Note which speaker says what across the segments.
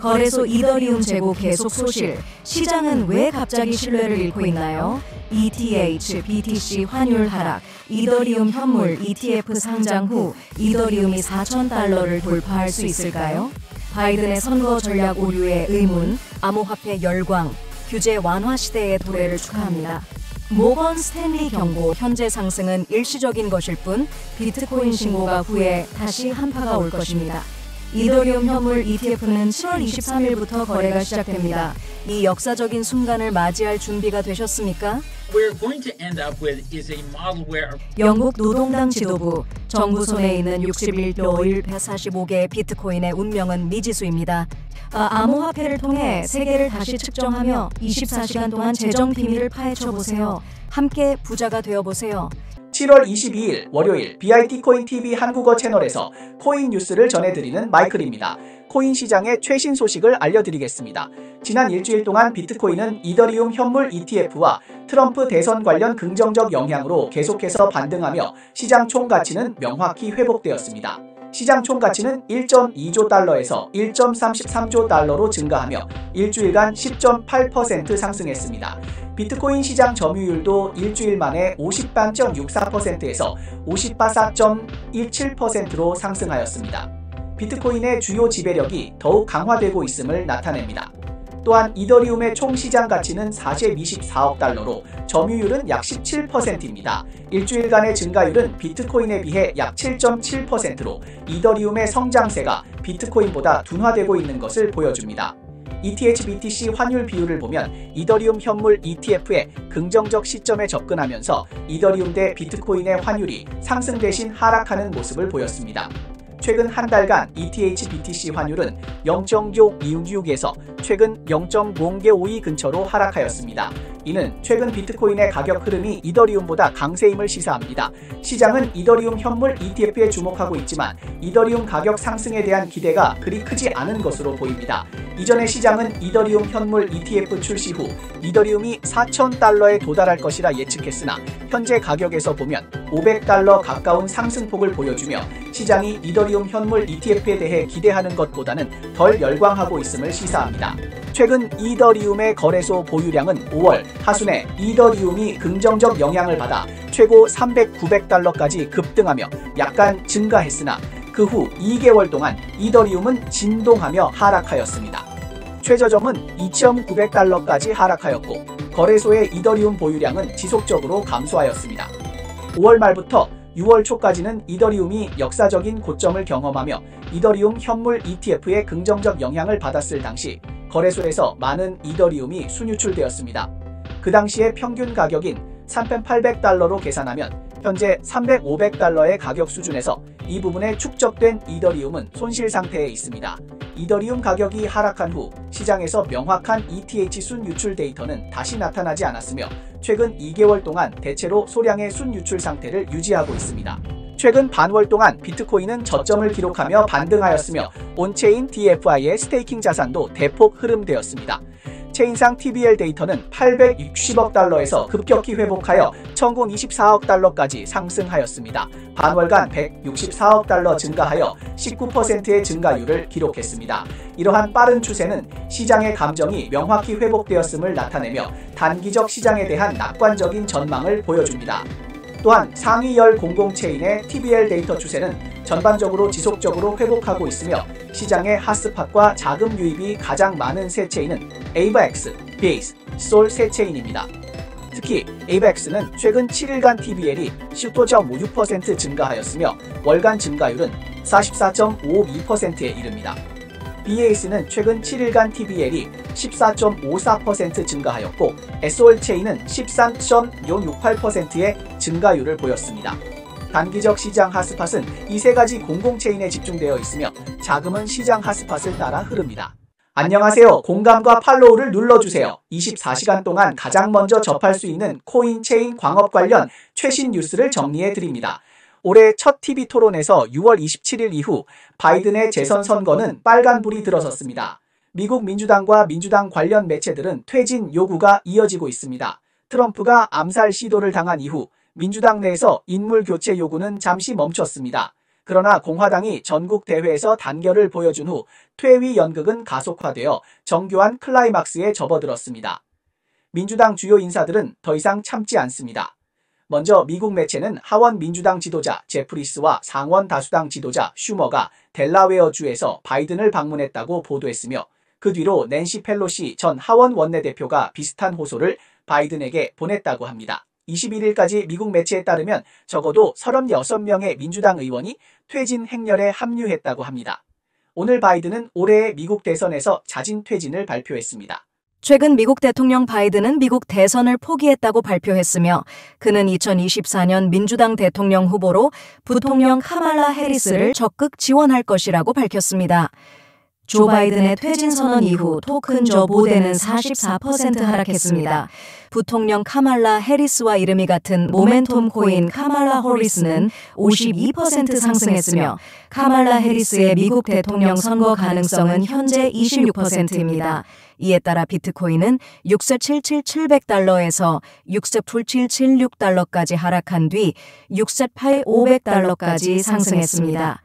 Speaker 1: 거래소 이더리움 재고 계속 소실, 시장은 왜 갑자기 신뢰를 잃고 있나요? ETH, BTC 환율 하락, 이더리움 현물 ETF 상장 후 이더리움이 4,000달러를 돌파할 수 있을까요? 바이든의 선거 전략 오류의 의문, 암호화폐 열광, 규제 완화 시대의 도래를 축하합니다. 모건 스탠리 경고, 현재 상승은 일시적인 것일 뿐 비트코인 신고가 후에 다시 한파가 올 것입니다. 이더리움 현물 ETF는 7월 23일부터 거래가 시작됩니다. 이 역사적인 순간을 맞이할 준비가 되셨습니까? 영국 노동당 지도부, 정부 손에 있는 61조 145개의 비트코인의 운명은 미지수입니다. 암호화폐를 통해 세계를 다시 측정하며 24시간 동안 재정 비밀을 파헤쳐보세요. 함께 부자가 되어보세요.
Speaker 2: 7월 22일 월요일 BIT코인TV 한국어 채널에서 코인 뉴스를 전해드리는 마이클입니다. 코인 시장의 최신 소식을 알려드리겠습니다. 지난 일주일 동안 비트코인은 이더리움 현물 ETF와 트럼프 대선 관련 긍정적 영향으로 계속해서 반등하며 시장 총가치는 명확히 회복되었습니다. 시장 총가치는 1.2조 달러에서 1.33조 달러로 증가하며 일주일간 10.8% 상승했습니다. 비트코인 시장 점유율도 일주일 만에 58.64%에서 54.17%로 상승하였습니다. 비트코인의 주요 지배력이 더욱 강화되고 있음을 나타냅니다. 또한 이더리움의 총 시장 가치는 424억 달러로 점유율은 약 17%입니다. 일주일간의 증가율은 비트코인에 비해 약 7.7%로 이더리움의 성장세가 비트코인보다 둔화되고 있는 것을 보여줍니다. ETH-BTC 환율 비율을 보면 이더리움 현물 ETF의 긍정적 시점에 접근하면서 이더리움 대 비트코인의 환율이 상승 대신 하락하는 모습을 보였습니다. 최근 한 달간 ETH-BTC 환율은 0.626에서 최근 0.052 근처로 하락하였습니다. 이는 최근 비트코인의 가격 흐름이 이더리움보다 강세임을 시사합니다. 시장은 이더리움 현물 ETF에 주목하고 있지만 이더리움 가격 상승에 대한 기대가 그리 크지 않은 것으로 보입니다. 이전에 시장은 이더리움 현물 ETF 출시 후 이더리움이 4,000달러에 도달할 것이라 예측했으나 현재 가격에서 보면 500달러 가까운 상승폭을 보여주며 시장이 이더리움 현물 ETF에 대해 기대하는 것보다는 덜 열광하고 있음을 시사합니다. 최근 이더리움의 거래소 보유량은 5월 하순에 이더리움이 긍정적 영향을 받아 최고 300~900달러까지 급등하며 약간 증가했으나 그 후 2개월 동안 이더리움은 진동하며 하락하였습니다. 최저점은 2,900달러까지 하락하였고 거래소의 이더리움 보유량은 지속적으로 감소하였습니다. 5월 말부터 6월 초까지는 이더리움이 역사적인 고점을 경험하며 이더리움 현물 ETF의 긍정적 영향을 받았을 당시 거래소에서 많은 이더리움이 순유출되었습니다. 그 당시의 평균 가격인 3,800달러로 계산하면 현재 3,500달러의 가격 수준에서 이 부분에 축적된 이더리움은 손실 상태에 있습니다. 이더리움 가격이 하락한 후 시장에서 명확한 ETH 순유출 데이터는 다시 나타나지 않았으며 최근 2개월 동안 대체로 소량의 순유출 상태를 유지하고 있습니다. 최근 반월 동안 비트코인은 저점을 기록하며 반등하였으며 온체인 DFI의 스테이킹 자산도 대폭 흐름되었습니다. 체인상 TBL 데이터는 860억 달러에서 급격히 회복하여 1,024억 달러까지 상승하였습니다. 반월간 164억 달러 증가하여 19%의 증가율을 기록했습니다. 이러한 빠른 추세는 시장의 감정이 명확히 회복되었음을 나타내며 단기적 시장에 대한 낙관적인 전망을 보여줍니다. 또한 상위열 공공체인의 TBL 데이터 추세는 전반적으로 지속적으로 회복하고 있으며 시장의 핫스팟과 자금 유입이 가장 많은 세 체인은 AVAX, Base, SOL 세 체인입니다. 특히 AVAX는 최근 7일간 TBL이 15.56% 증가하였으며 월간 증가율은 44.52%에 이릅니다. BAS는 최근 7일간 TBL이 14.54% 증가하였고 SOL 체인은 13.068%의 증가율을 보였습니다. 단기적 시장 핫스팟은 이 세 가지 공공체인에 집중되어 있으며 자금은 시장 핫스팟을 따라 흐릅니다. 안녕하세요. 공감과 팔로우를 눌러주세요. 24시간 동안 가장 먼저 접할 수 있는 코인 체인 광업 관련 최신 뉴스를 정리해드립니다. 올해 첫 TV 토론에서 6월 27일 이후 바이든의 재선 선거는 빨간불이 들어섰습니다. 미국 민주당과 민주당 관련 매체들은 퇴진 요구가 이어지고 있습니다. 트럼프가 암살 시도를 당한 이후 민주당 내에서 인물 교체 요구는 잠시 멈췄습니다. 그러나 공화당이 전국 대회에서 단결을 보여준 후 퇴위 연극은 가속화되어 정교한 클라이막스에 접어들었습니다. 민주당 주요 인사들은 더 이상 참지 않습니다. 먼저 미국 매체는 하원 민주당 지도자 제프리스와 상원 다수당 지도자 슈머가 델라웨어주에서 바이든을 방문했다고 보도했으며 그 뒤로 낸시 펠로시 전 하원 원내대표가 비슷한 호소를 바이든에게 보냈다고 합니다. 21일까지 미국 매체에 따르면 적어도 36명의 민주당 의원이 퇴진 행렬에 합류했다고 합니다. 오늘 바이든은 올해의 미국 대선에서 자진 퇴진을 발표했습니다.
Speaker 1: 최근 미국 대통령 바이든은 미국 대선을 포기했다고 발표했으며 그는 2024년 민주당 대통령 후보로 부통령 카말라 해리스를 적극 지원할 것이라고 밝혔습니다. 조 바이든의 퇴진 선언 이후 토큰 저 보대는 44% 하락했습니다. 부통령 카말라 해리스와 이름이 같은 모멘텀 코인 카말라 해리스는 52% 상승했으며 카말라 해리스의 미국 대통령 선거 가능성은 현재 26%입니다. 이에 따라 비트코인은 6,77700달러에서 6,9776달러까지 하락한 뒤 6,8500달러까지 상승했습니다.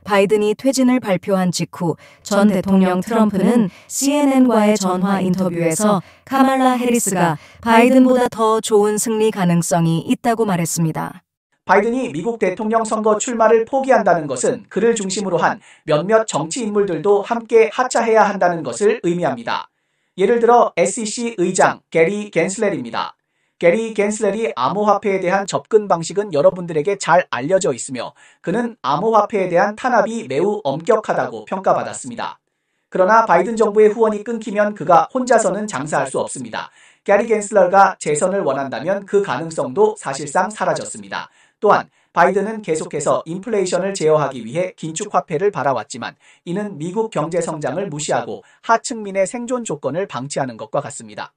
Speaker 1: 바이든이 퇴진을 발표한 직후 전 대통령 트럼프는 CNN과의 전화 인터뷰에서 카말라 해리스가 바이든보다 더 좋은 승리 가능성이 있다고 말했습니다.
Speaker 2: 바이든이 미국 대통령 선거 출마를 포기한다는 것은 그를 중심으로 한 몇몇 정치 인물들도 함께 하차해야 한다는 것을 의미합니다. 예를 들어 SEC 의장 게리 겐슬렐입니다. 게리 겐슬렐이 암호화폐에 대한 접근 방식은 여러분들에게 잘 알려져 있으며 그는 암호화폐에 대한 탄압이 매우 엄격하다고 평가받았습니다. 그러나 바이든 정부의 후원이 끊기면 그가 혼자서는 장사할 수 없습니다. 게리 겐슬렐가 재선을 원한다면 그 가능성도 사실상 사라졌습니다. 또한 바이든은 계속해서 인플레이션을 제어하기 위해 긴축화폐를 바라왔지만 이는 미국 경제 성장을 무시하고 하층민의 생존 조건을 방치하는 것과 같습니다.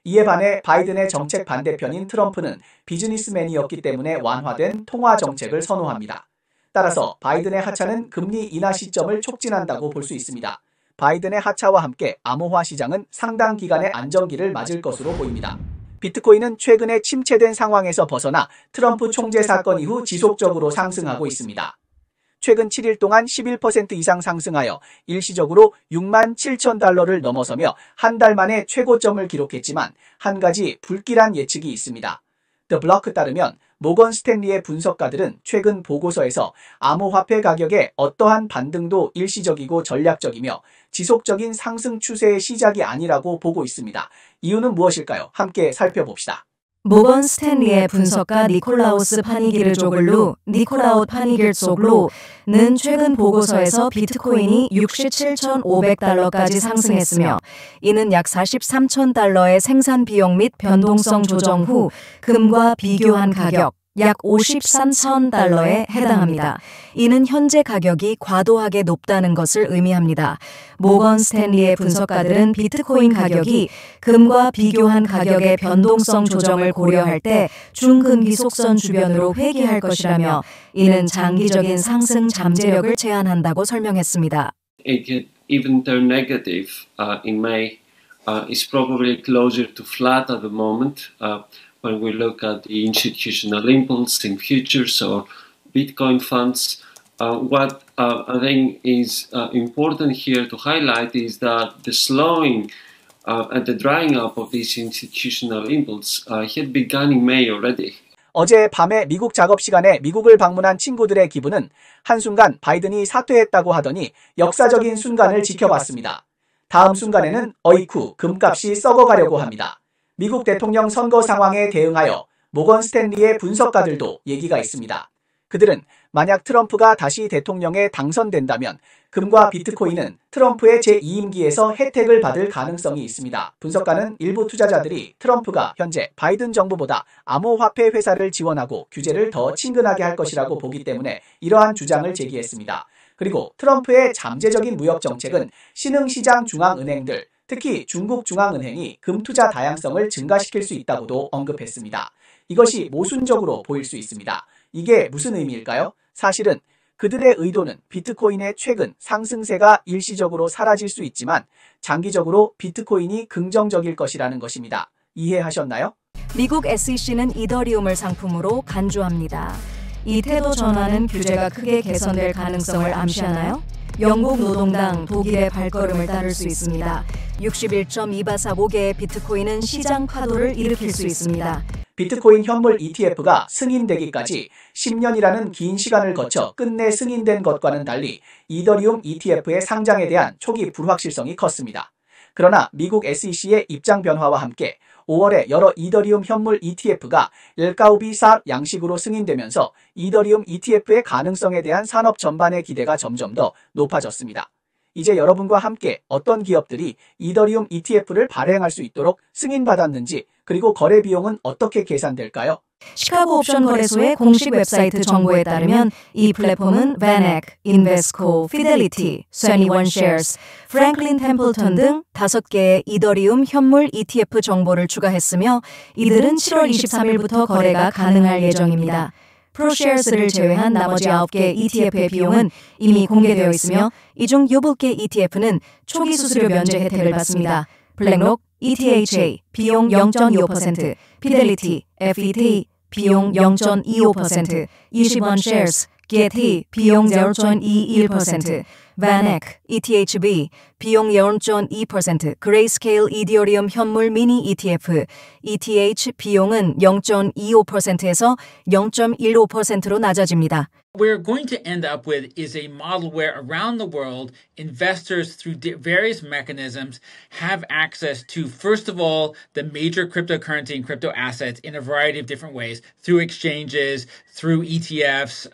Speaker 2: 이에 반해 바이든의 정책 반대편인 트럼프는 비즈니스맨이었기 때문에 완화된 통화 정책을 선호합니다. 따라서 바이든의 하차는 금리 인하 시점을 촉진한다고 볼 수 있습니다. 바이든의 하차와 함께 암호화 시장은 상당 기간의 안정기를 맞을 것으로 보입니다. 비트코인은 최근에 침체된 상황에서 벗어나 트럼프 총재 사건 이후 지속적으로 상승하고 있습니다. 최근 7일 동안 11% 이상 상승하여 일시적으로 67,000달러를 넘어서며 한 달 만에 최고점을 기록했지만 한 가지 불길한 예측이 있습니다. The Block에 따르면 모건 스탠리의 분석가들은 최근 보고서에서 암호화폐 가격의 어떠한 반등도 일시적이고 전략적이며 지속적인 상승 추세의 시작이 아니라고 보고 있습니다. 이유는 무엇일까요? 함께 살펴봅시다.
Speaker 1: 모건 스탠리의 분석가 니콜라우스 파니길소글로는 최근 보고서에서 비트코인이 67,500달러까지 상승했으며 이는 약 43,000달러의 생산 비용 및 변동성 조정 후 금과 비교한 가격 약 53,000달러에 해당합니다. 이는 현재 가격이 과도하게 높다는 것을 의미합니다. 모건 스탠리의 분석가들은 비트코인 가격이 금과 비교한 가격의 변동성 조정을 고려할 때 중근기 속선 주변으로 회귀할 것이라며 이는 장기적인 상승 잠재력을 제한한다고 설명했습니다.
Speaker 3: Even though negative in May is probably closer to flat at the moment. When we look at the institutional impulse in futures or Bitcoin funds, what I think is important here to highlight is that the slowing and the drying up of this institutional impulse had begun in May already.
Speaker 2: 어제 밤에 미국 작업 시간에 미국을 방문한 친구들의 기분은 한순간 바이든이 사퇴했다고 하더니 역사적인 순간을 지켜봤습니다. 다음 순간에는 어이쿠 금값이 썩어가려고 합니다. 미국 대통령 선거 상황에 대응하여 모건 스탠리의 분석가들도 얘기가 있습니다. 그들은 만약 트럼프가 다시 대통령에 당선된다면 금과 비트코인은 트럼프의 제2임기에서 혜택을 받을 가능성이 있습니다. 분석가는 일부 투자자들이 트럼프가 현재 바이든 정부보다 암호화폐 회사를 지원하고 규제를 더 친근하게 할 것이라고 보기 때문에 이러한 주장을 제기했습니다. 그리고 트럼프의 잠재적인 무역 정책은 신흥시장 중앙은행들, 특히 중국 중앙은행이 금투자 다양성을 증가시킬 수 있다고도 언급했습니다. 이것이 모순적으로 보일 수 있습니다. 이게 무슨 의미일까요? 사실은 그들의 의도는 비트코인의 최근 상승세가 일시적으로 사라질 수 있지만 장기적으로 비트코인이 긍정적일 것이라는 것입니다. 이해하셨나요?
Speaker 1: 미국 SEC는 이더리움을 상품으로 간주합니다. 이 태도 전환은 규제가 크게 개선될 가능성을 암시하나요? 영국 노동당 독일의 발걸음을 따를 수 있습니다. 61.2445개의 비트코인은 시장 파도를 일으킬 수 있습니다.
Speaker 2: 비트코인 현물 ETF가 승인되기까지 10년이라는 긴 시간을 거쳐 끝내 승인된 것과는 달리 이더리움 ETF의 상장에 대한 초기 불확실성이 컸습니다. 그러나 미국 SEC의 입장 변화와 함께 5월에 여러 이더리움 현물 ETF가 일가우비사 양식으로 승인되면서 이더리움 ETF의 가능성에 대한 산업 전반의 기대가 점점 더 높아졌습니다. 이제 여러분과 함께 어떤 기업들이 이더리움 ETF를 발행할 수 있도록 승인받았는지, 그리고 거래 비용은 어떻게 계산될까요?
Speaker 1: 시카고 옵션 거래소의 공식 웹사이트 정보에 따르면 이 플랫폼은 VanEck, Invesco, Fidelity, 21Shares, Franklin Templeton 등 5개의 이더리움 현물 ETF 정보를 추가했으며 이들은 7월 23일부터 거래가 가능할 예정입니다. 프로쉐어스를 제외한 나머지 9개 ETF의 비용은 이미 공개되어 있으며 이 중 7개 ETF는 초기 수수료 면제 혜택을 받습니다. 블랙록, ETHA, 비용 0.25%, Fidelity, FET, 비용 0.25%, 21Shares, Getty, 비용 0.21%, VanEck, ETHB, 비용 0.2%, Grayscale 이더리움 현물 미니 ETF, ETH 비용은 0.25%에서 0.15%로 낮아집니다.
Speaker 4: We're going to end up with is a model where around the world, investors through various mechanisms have access to, first of all, the major cryptocurrency and crypto assets in a variety of different ways, through exchanges, through ETFs,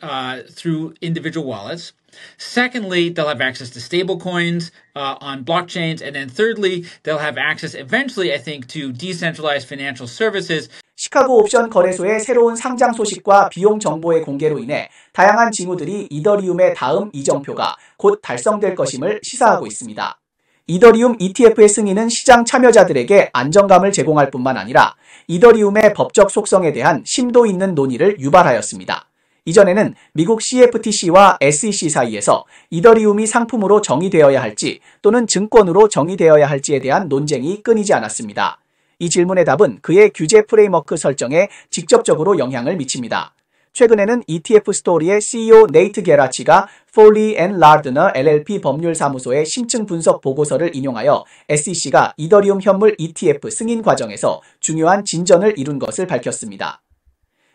Speaker 4: through individual wallets. Secondly, they'll have access to stable coins on blockchains. And then thirdly, they'll have access eventually, I think, to decentralized financial services.
Speaker 2: 시카고 옵션 거래소의 새로운 상장 소식과 비용 정보의 공개로 인해 다양한 징후들이 이더리움의 다음 이정표가 곧 달성될 것임을 시사하고 있습니다. 이더리움 ETF의 승인은 시장 참여자들에게 안정감을 제공할 뿐만 아니라 이더리움의 법적 속성에 대한 심도 있는 논의를 유발하였습니다. 이전에는 미국 CFTC와 SEC 사이에서 이더리움이 상품으로 정의되어야 할지 또는 증권으로 정의되어야 할지에 대한 논쟁이 끊이지 않았습니다. 이 질문의 답은 그의 규제 프레임워크 설정에 직접적으로 영향을 미칩니다. 최근에는 ETF 스토리의 CEO 네이트 게라치가 폴리 앤 라드너 LLP 법률사무소의 심층 분석 보고서를 인용하여 SEC가 이더리움 현물 ETF 승인 과정에서 중요한 진전을 이룬 것을 밝혔습니다.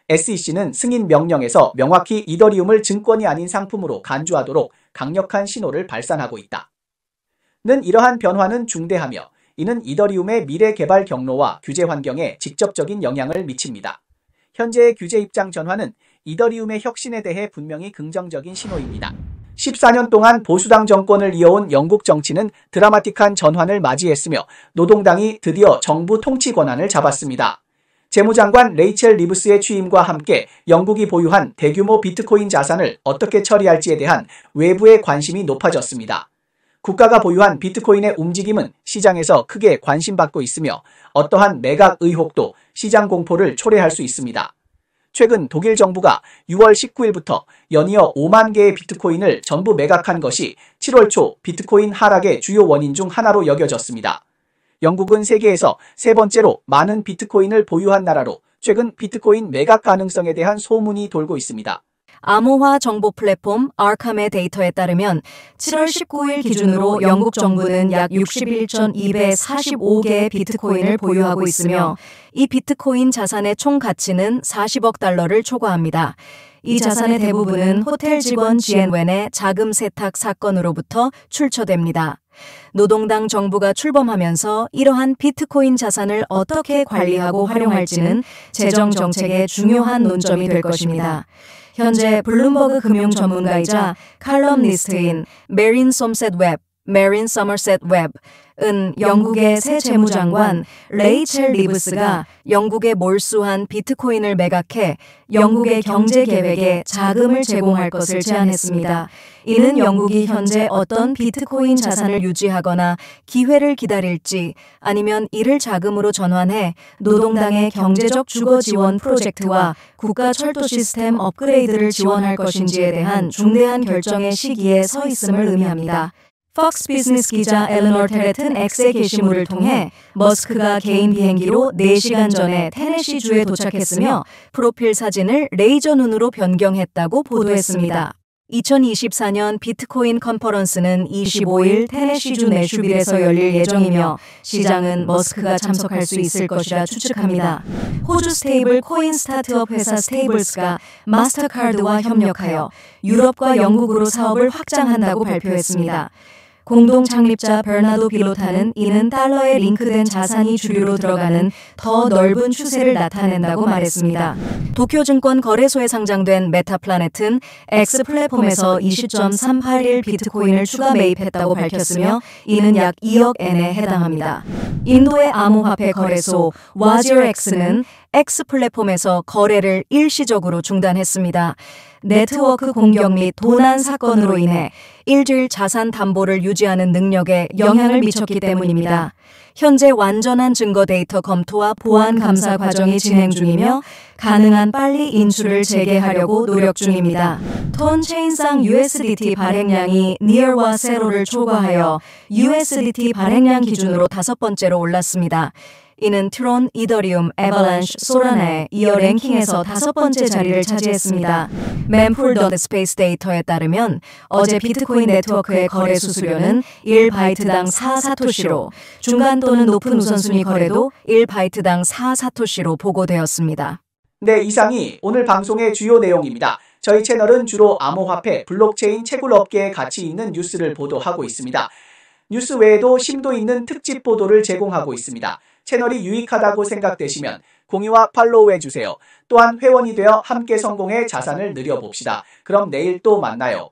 Speaker 2: SEC는 승인 명령에서 명확히 이더리움을 증권이 아닌 상품으로 간주하도록 강력한 신호를 발산하고 있다. 는 이러한 변화는 중대하며 이는 이더리움의 미래 개발 경로와 규제 환경에 직접적인 영향을 미칩니다. 현재의 규제 입장 전환은 이더리움의 혁신에 대해 분명히 긍정적인 신호입니다. 14년 동안 보수당 정권을 이어온 영국 정치는 드라마틱한 전환을 맞이했으며 노동당이 드디어 정부 통치 권한을 잡았습니다. 재무장관 레이첼 리브스의 취임과 함께 영국이 보유한 대규모 비트코인 자산을 어떻게 처리할지에 대한 외부의 관심이 높아졌습니다. 국가가 보유한 비트코인의 움직임은 시장에서 크게 관심받고 있으며 어떠한 매각 의혹도 시장 공포를 초래할 수 있습니다. 최근 독일 정부가 6월 19일부터 연이어 5만 개의 비트코인을 전부 매각한 것이 7월 초 비트코인 하락의 주요 원인 중 하나로 여겨졌습니다. 영국은 세계에서 세 번째로 많은 비트코인을 보유한 나라로 최근 비트코인 매각 가능성에 대한 소문이 돌고 있습니다.
Speaker 1: 암호화 정보 플랫폼 아캄의 데이터에 따르면 7월 19일 기준으로 영국 정부는 약 61.245개의 비트코인을 보유하고 있으며 이 비트코인 자산의 총 가치는 40억 달러를 초과합니다. 이 자산의 대부분은 호텔 직원 지앤웬의 자금 세탁 사건으로부터 출처됩니다. 노동당 정부가 출범하면서 이러한 비트코인 자산을 어떻게 관리하고 활용할지는 재정 정책의 중요한 논점이 될 것입니다. 현재 블룸버그 금융 전문가이자 칼럼니스트인 메린 솜셋 메린 서머셋 웹은 영국의 새 재무장관 레이첼 리브스가 영국에 몰수한 비트코인을 매각해 영국의 경제 계획에 자금을 제공할 것을 제안했습니다. 이는 영국이 현재 어떤 비트코인 자산을 유지하거나 기회를 기다릴지 아니면 이를 자금으로 전환해 노동당의 경제적 주거 지원 프로젝트와 국가 철도 시스템 업그레이드를 지원할 것인지에 대한 중대한 결정의 시기에 서 있음을 의미합니다. 팍스 비즈니스 기자 엘레노 테레튼 X의 게시물을 통해 머스크가 개인 비행기로 4시간 전에 테네시주에 도착했으며 프로필 사진을 레이저 눈으로 변경했다고 보도했습니다. 2024년 비트코인 컨퍼런스는 25일 테네시주 내슈빌에서 열릴 예정이며 시장은 머스크가 참석할 수 있을 것이라 추측합니다. 호주 스테이블 코인 스타트업 회사 스테이블스가 마스터카드와 협력하여 유럽과 영국으로 사업을 확장한다고 발표했습니다. 공동 창립자 베르나도 빌로타는 이는 달러에 링크된 자산이 주류로 들어가는 더 넓은 추세를 나타낸다고 말했습니다. 도쿄증권 거래소에 상장된 메타플라넷은 X 플랫폼에서 20.381 비트코인을 추가 매입했다고 밝혔으며 이는 약 2억 엔에 해당합니다. 인도의 암호화폐 거래소 와지어X는 X 플랫폼에서 거래를 일시적으로 중단했습니다. 네트워크 공격 및 도난 사건으로 인해 일주일 자산 담보를 유지하는 능력에 영향을 미쳤기 때문입니다. 현재 완전한 증거 데이터 검토와 보안 감사 과정이 진행 중이며 가능한 빨리 인출을 재개하려고 노력 중입니다. 톤 체인상 USDT 발행량이 니얼과 세로를 초과하여 USDT 발행량 기준으로 5번째로 올랐습니다. 이는 트론, 이더리움, 에버랜쉬, 소라나에 이어 랭킹에서 5번째 자리를 차지했습니다. 멤풀.스페이스 데이터에 따르면 어제 비트코인 네트워크의 거래 수수료는 1바이트당 4사토시로 중간 또는 높은 우선순위 거래도 1바이트당 4사토시로 보고되었습니다.
Speaker 2: 네, 이상이 오늘 방송의 주요 내용입니다. 저희 채널은 주로 암호화폐, 블록체인, 채굴 업계에 가치 있는 뉴스를 보도하고 있습니다. 뉴스 외에도 심도 있는 특집 보도를 제공하고 있습니다. 채널이 유익하다고 생각되시면 공유와 팔로우 해주세요. 또한 회원이 되어 함께 성공해 자산을 늘려봅시다. 그럼 내일 또 만나요.